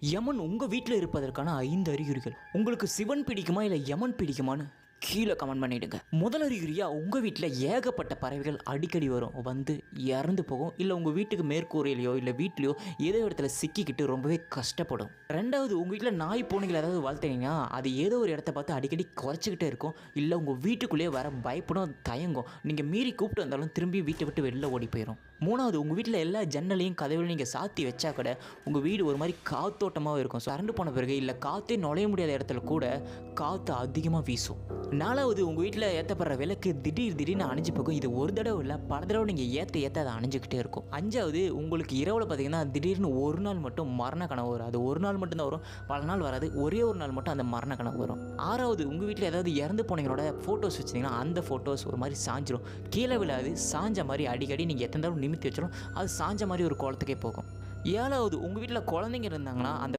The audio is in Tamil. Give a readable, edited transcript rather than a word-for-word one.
யமன் உங்கள் வீட்டில் இருப்பதற்கான 5 அறிகுறிகள். உங்களுக்கு சிவன் பிடிக்குமா இல்லை யமன் பிடிக்குமான்னு கீழே கமெண்ட் பண்ணிவிடுங்க. முதல் அறிகுறியாக உங்கள் வீட்டில் ஏகப்பட்ட பறவைகள் அடிக்கடி வரும், வந்து இறந்து போகும், இல்லை உங்கள் வீட்டுக்கு மேற்கூரையிலையோ இல்லை வீட்லையோ ஏதோ இடத்துல சிக்கிக்கிட்டு ரொம்பவே கஷ்டப்படும். ரெண்டாவது, உங்கள் வீட்டில் நாய் பூனைகள் ஏதாவது வளர்த்தீங்கன்னா அது ஏதோ ஒரு இடத்த பார்த்து அடிக்கடி குறைச்சிக்கிட்டே இருக்கும், இல்லை உங்கள் வீட்டுக்குள்ளேயே வர பயப்படும், தயங்கும். நீங்கள் மீறி கூப்பிட்டு வந்தாலும் திரும்பி வீட்டை விட்டு வெளில ஓடி போயிடும். மூணாவது, உங்கள் வீட்டில் எல்லா ஜன்னலையும் கதவுலையும் நீங்கள் சாத்தி வச்சா கூட உங்கள் வீடு ஒரு மாதிரி காத்தோட்டமாக இருக்கும். கரண்டு போன பிறகு இல்லை காற்றே நுழைய முடியாத இடத்துல கூட காற்று அதிகமாக வீசும். நாலாவது, உங்கள் வீட்டில் ஏற்றப்படுற விளக்கு திடீர்னு அணைஞ்சு போகும். இது ஒரு தடவை இல்லை, பல தடவை நீங்கள் ஏற்ற அதை அணைஞ்சிக்கிட்டே இருக்கும். அஞ்சாவது, உங்களுக்கு இரவில் பார்த்தீங்கன்னா திடீர்னு ஒரு நாள் மட்டும் மரண கனவு வரும். அது ஒரு நாள் மட்டும்தான் வரும், பல நாள் வராது. ஒரே ஒரு நாள் மட்டும் அந்த மரண கனவு வரும். ஆறாவது, உங்கள் வீட்டில் ஏதாவது இறந்து போனவங்களோட ஃபோட்டோஸ் வச்சிங்கன்னா அந்த ஃபோட்டோஸ் ஒரு மாதிரி சாஞ்சிரும். கீழே விழாது, சாஞ்ச மாதிரி அடிக்கடி நீங்கள் எத்தனை தடவை நிமித்தி வச்சாலும் அது சாஞ்ச மாதிரி ஒரு கோலத்துக்கே போகும். ஏழாவது, உங்கள் வீட்டில் குழந்தைங்க இருந்தாங்கன்னா அந்த